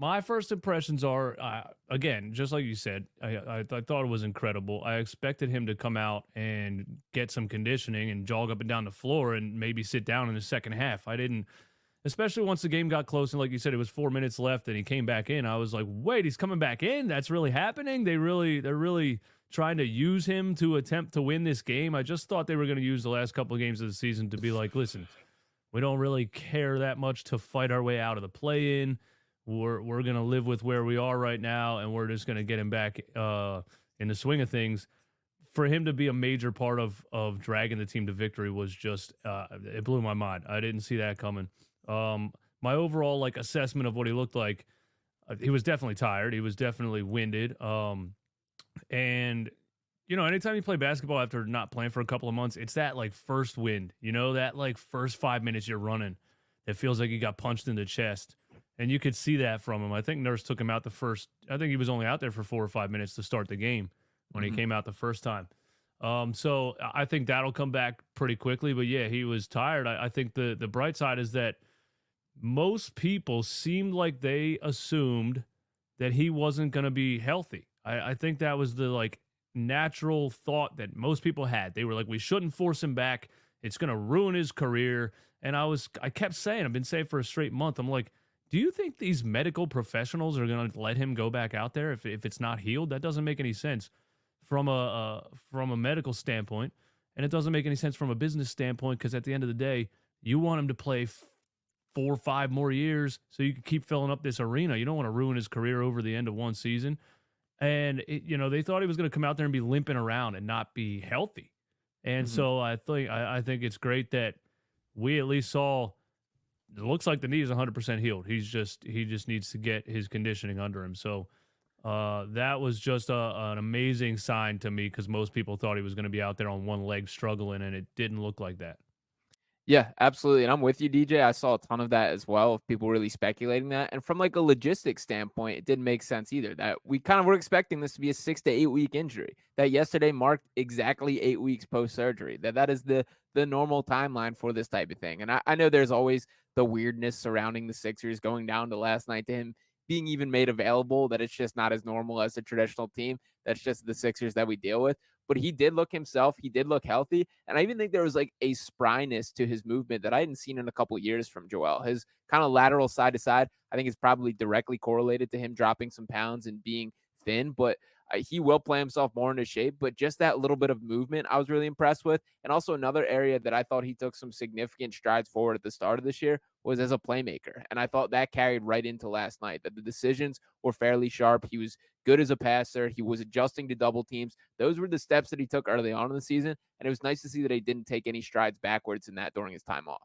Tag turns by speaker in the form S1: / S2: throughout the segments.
S1: My first impressions are, again, just like you said, I thought it was incredible. I expected him to come out and get some conditioning and jog up and down the floor and maybe sit down in the second half. I didn't, especially once the game got close and like you said, it was 4 minutes left and he came back in. I was like, wait, he's coming back in? That's really happening? They're really trying to use him to attempt to win this game. I just thought they were going to use the last couple of games of the season to be like, listen, we don't really care that much to fight our way out of the play in. We're gonna live with where we are right now, and we're just gonna get him back in the swing of things. For him to be a major part of dragging the team to victory was just it blew my mind. I didn't see that coming. My overall like assessment of what he looked like, he was definitely tired. He was definitely winded. And anytime you play basketball after not playing for a couple of months, it's that like first wind. That like first 5 minutes you're running, it feels like you got punched in the chest. And you could see that from him. I think Nurse took him out I think he was only out there for 4 or 5 minutes to start the game when he came out the first time. So I think that'll come back pretty quickly. But yeah, he was tired. I think the bright side is that most people seemed like they assumed that he wasn't going to be healthy. I think that was the like natural thought that most people had. They were like, we shouldn't force him back. It's going to ruin his career. And I kept saying, I've been saying for a straight month, I'm like, do you think these medical professionals are going to let him go back out there if it's not healed? That doesn't make any sense from a medical standpoint, and it doesn't make any sense from a business standpoint because at the end of the day, you want him to play 4 or 5 more years so you can keep filling up this arena. You don't want to ruin his career over the end of one season. And they thought he was going to come out there and be limping around and not be healthy. And so I think it's great that we at least saw. It looks like the knee is 100% healed. He just needs to get his conditioning under him. So that was just an amazing sign to me because most people thought he was going to be out there on one leg struggling, and it didn't look like that.
S2: Yeah, absolutely. And I'm with you, DJ. I saw a ton of that as well, of people really speculating that. And from like a logistics standpoint, it didn't make sense either. That we kind of were expecting this to be a 6 to 8 week injury. That yesterday marked exactly 8 weeks post surgery. That is the normal timeline for this type of thing. And I know there's always the weirdness surrounding the Sixers going down to last night to him being even made available, that it's just not as normal as a traditional team. That's just the Sixers that we deal with. But he did look himself. He did look healthy. And I even think there was like a spryness to his movement that I hadn't seen in a couple of years from Joel. His kind of lateral side to side, I think is probably directly correlated to him dropping some pounds and being thin. But he will play himself more into shape, but just that little bit of movement I was really impressed with. And also another area that I thought he took some significant strides forward at the start of this year was as a playmaker. And I thought that carried right into last night, that the decisions were fairly sharp. He was good as a passer. He was adjusting to double teams. Those were the steps that he took early on in the season. And it was nice to see that he didn't take any strides backwards in that during his time off.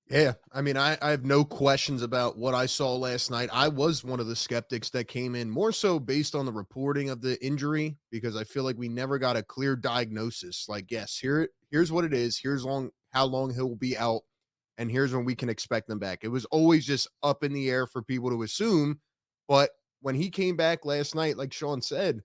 S3: Yeah, I mean, I have no questions about what I saw last night. I was one of the skeptics that came in more so based on the reporting of the injury because I feel like we never got a clear diagnosis. Like, yes, here's what it is. Here's how long he'll be out, and here's when we can expect them back. It was always just up in the air for people to assume. But when he came back last night, like Sean said,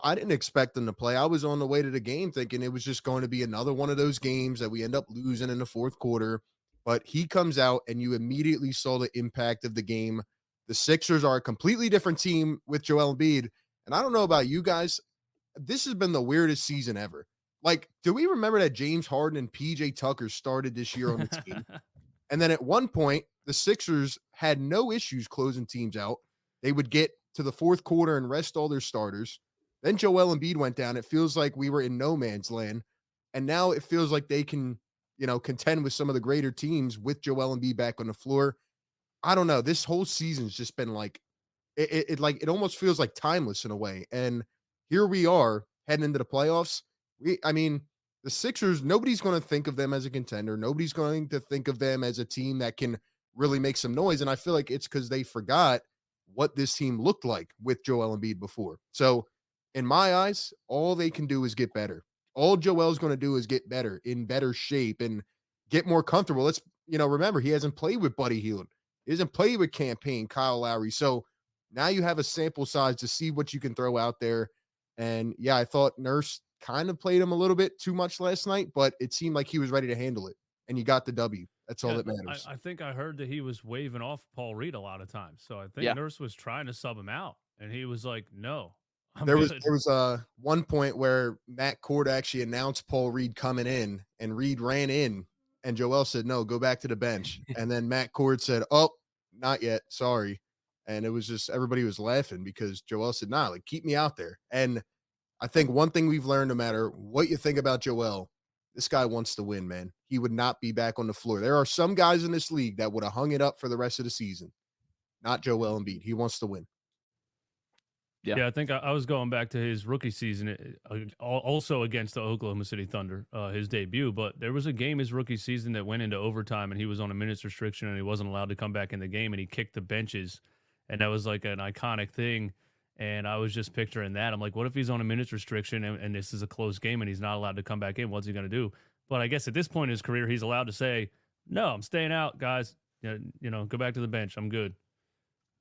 S3: I didn't expect him to play. I was on the way to the game thinking it was just going to be another one of those games that we end up losing in the fourth quarter, but he comes out and you immediately saw the impact of the game. The Sixers are a completely different team with Joel Embiid. And I don't know about you guys. This has been the weirdest season ever. Like, do we remember that James Harden and PJ Tucker started this year on the team? And then at one point, the Sixers had no issues closing teams out. They would get to the fourth quarter and rest all their starters. Then Joel Embiid went down. It feels like we were in no man's land. And now it feels like they can contend with some of the greater teams with Joel Embiid back on the floor. I don't know. This whole season's just been like it almost feels like timeless in a way. And here we are heading into the playoffs. The Sixers, nobody's going to think of them as a contender. Nobody's going to think of them as a team that can really make some noise. And I feel like it's because they forgot what this team looked like with Joel Embiid before. So in my eyes, all they can do is get better. All Joel's going to do is get better, in better shape, and get more comfortable. Let's, remember, he hasn't played with Buddy Hield. He hasn't played with Campaign, Kyle Lowry. So now you have a sample size to see what you can throw out there. And yeah, I thought Nurse kind of played him a little bit too much last night, but it seemed like he was ready to handle it. And you got the W. That's all that
S1: I,
S3: matters.
S1: I think I heard that he was waving off Paul Reed a lot of times. So I think
S2: Yeah.
S1: Nurse was trying to sub him out, and he was like, "No, I'm
S3: There was
S1: good."
S3: there was one point where Matt Cord actually announced Paul Reed coming in, and Reed ran in, and Joel said, "No, go back to the bench." And then Matt Cord said, "Oh, not yet, sorry." And it was just everybody was laughing because Joel said, "Nah, like keep me out there." And I think one thing we've learned, no matter what you think about Joel, this guy wants to win, man. He would not be back on the floor. There are some guys in this league that would have hung it up for the rest of the season. Not Joel Embiid. He wants to win.
S2: Yeah.
S1: Yeah, I think I was going back to his rookie season, also against the Oklahoma City Thunder, his debut. But there was a game his rookie season that went into overtime, and he was on a minutes restriction, and he wasn't allowed to come back in the game, and he kicked the benches, and that was like an iconic thing. And I was just picturing that. I'm like, what if he's on a minutes restriction, and this is a close game, and he's not allowed to come back in? What's he going to do? But I guess at this point in his career, he's allowed to say, "No, I'm staying out, guys. Go back to the bench. I'm good."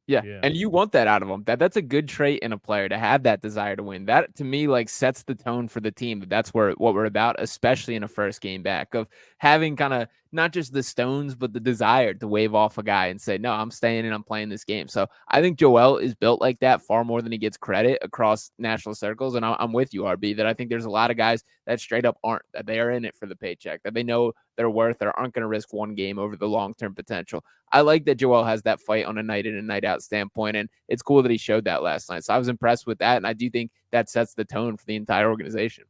S2: Yeah.
S1: Yeah.
S2: And you want that out of them. That's a good trait in a player, to have that desire to win. That to me like sets the tone for the team. That's what we're about, especially in a first game back, of having kind of not just the stones, but the desire to wave off a guy and say, "No, I'm staying and I'm playing this game." So I think Joel is built like that far more than he gets credit across national circles. And I'm with you, RB, that I think there's a lot of guys that straight up aren't, that they are in it for the paycheck, that they know their worth, or aren't going to risk one game over the long-term potential. I like that Joel has that fight on a night in and night out standpoint, and it's cool that he showed that last night. So I was impressed with that, and I do think that sets the tone for the entire organization.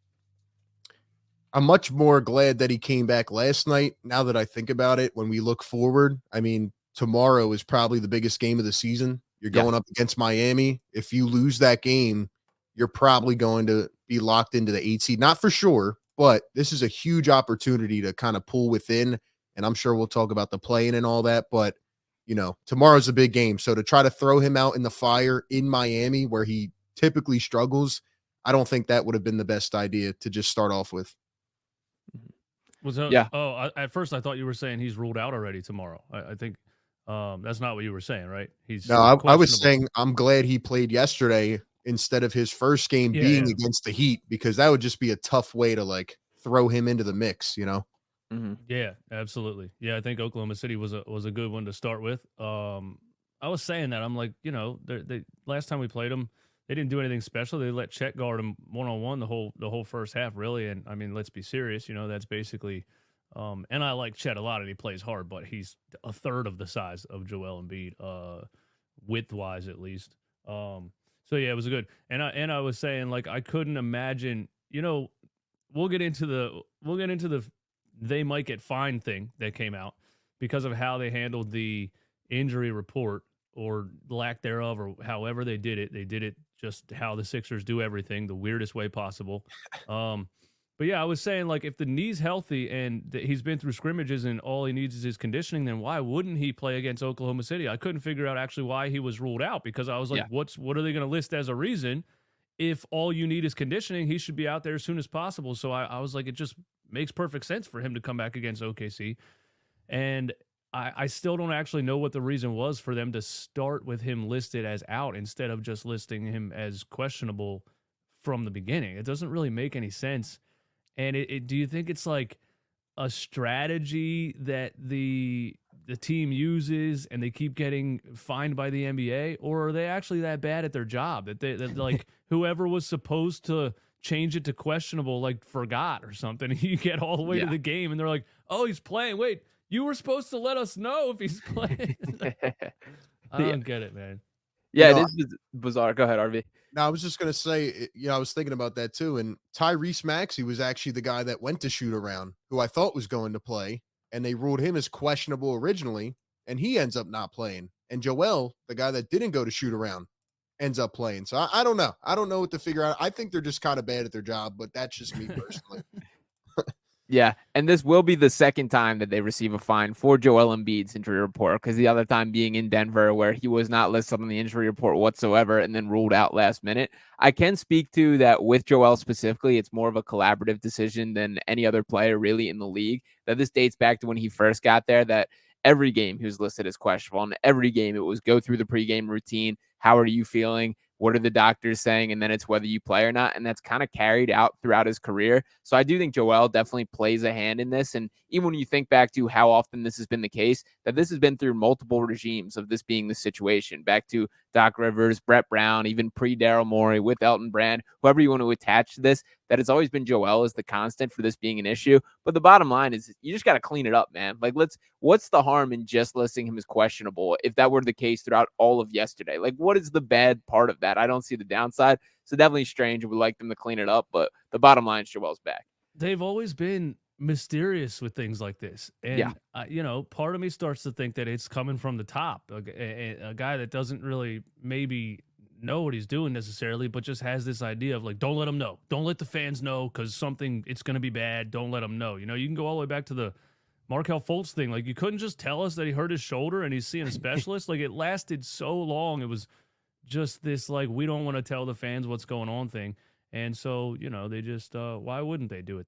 S3: I'm much more glad that he came back last night. Now that I think about it, when we look forward, I mean, tomorrow is probably the biggest game of the season. You're
S2: Yeah.
S3: going up against Miami. If you lose that game, you're probably going to be locked into the 8 seed. Not for sure, but this is a huge opportunity to kind of pull within. And I'm sure we'll talk about the playing and all that. But, tomorrow's a big game. So to try to throw him out in the fire in Miami, where he typically struggles, I don't think that would have been the best idea to just start off with.
S1: Was that?
S2: Yeah.
S1: Oh, at first I thought you were saying he's ruled out already tomorrow. I think that's not what you were saying, right? He's
S3: No, I was
S1: questionable.
S3: saying I'm glad he played yesterday instead of his first game
S1: Yeah,
S3: being
S1: yeah.
S3: against the Heat, because that would just be a tough way to like throw him into the mix,
S2: Mm-hmm.
S1: Yeah, absolutely. Yeah, I think Oklahoma City was a good one to start with. I was saying that I'm like, they last time we played them, they didn't do anything special. They let Chet guard him 1-on-1 the whole first half, really. And I mean, let's be serious. That's basically. And I like Chet a lot, and he plays hard, but he's a third of the size of Joel Embiid, width wise at least. So yeah, it was good. And I was saying, like, I couldn't imagine. We'll get into the they might get fined thing that came out because of how they handled the injury report or lack thereof, or however they did it. They did it just how the Sixers do everything, the weirdest way possible. But yeah, I was saying, like, if the knee's healthy and he's been through scrimmages and all he needs is his conditioning, then why wouldn't he play against Oklahoma City? I couldn't figure out actually why he was ruled out, because I was like,
S2: Yeah.
S1: what are they going to list as a reason? If all you need is conditioning, he should be out there as soon as possible. So I was like, it just makes perfect sense for him to come back against OKC. And I still don't actually know what the reason was for them to start with him listed as out instead of just listing him as questionable from the beginning. It doesn't really make any sense. And do you think it's like a strategy that the team uses and they keep getting fined by the NBA, or are they actually that bad at their job that like whoever was supposed to change it to questionable like forgot or something? You get all the way to
S2: Yeah.
S1: the game and they're like, "Oh, he's playing. Wait, you were supposed to let us know if he's playing." I don't get it, man.
S2: Yeah,
S3: You know,
S2: it is bizarre. Go ahead, RV.
S3: Now, I was just gonna say, I was thinking about that too. And Tyrese Maxey was actually the guy that went to shoot around, who I thought was going to play, and they ruled him as questionable originally, and he ends up not playing. And Joel, the guy that didn't go to shoot around, ends up playing. So I don't know. I don't know what to figure out. I think they're just kind of bad at their job, but that's just me personally.
S2: Yeah, and this will be the second time that they receive a fine for Joel Embiid's injury report, because the other time being in Denver, where he was not listed on the injury report whatsoever and then ruled out last minute. I can speak to that with Joel specifically. It's more of a collaborative decision than any other player really in the league. That this dates back to when he first got there, that every game he was listed as questionable. And every game it was go through the pregame routine. How are you feeling? what are the doctors saying, and then it's whether you play or not. And that's kind of carried out throughout his career. So I do think Joel definitely plays a hand in this. And even when you think back to how often this has been the case, that this has been through multiple regimes of this being the situation, back to Doc Rivers, Brett Brown, even pre-Daryl Morey with Elton Brand, whoever you want to attach to this, that it's always been Joel as the constant for this being an issue. But the bottom line is you just got to clean it up, man. Like, what's the harm in just listing him as questionable if that were the case throughout all of yesterday? Like, what is the bad part of that? I don't see the downside. So definitely strange. Would like them to clean it up, but the bottom line is Joel's back.
S1: They've always been mysterious with things like this.
S2: Yeah.
S1: And, part of me starts to think that it's coming from the top. A guy that doesn't really maybe know what he's doing necessarily, but just has this idea of like, don't let them know. Don't let the fans know because it's going to be bad. Don't let them know. You can go all the way back to the Markelle Fultz thing. Like, you couldn't just tell us that he hurt his shoulder and he's seeing a specialist. Like, it lasted so long. It was just this, like, we don't want to tell the fans what's going on thing. And so, they just, why wouldn't they do it?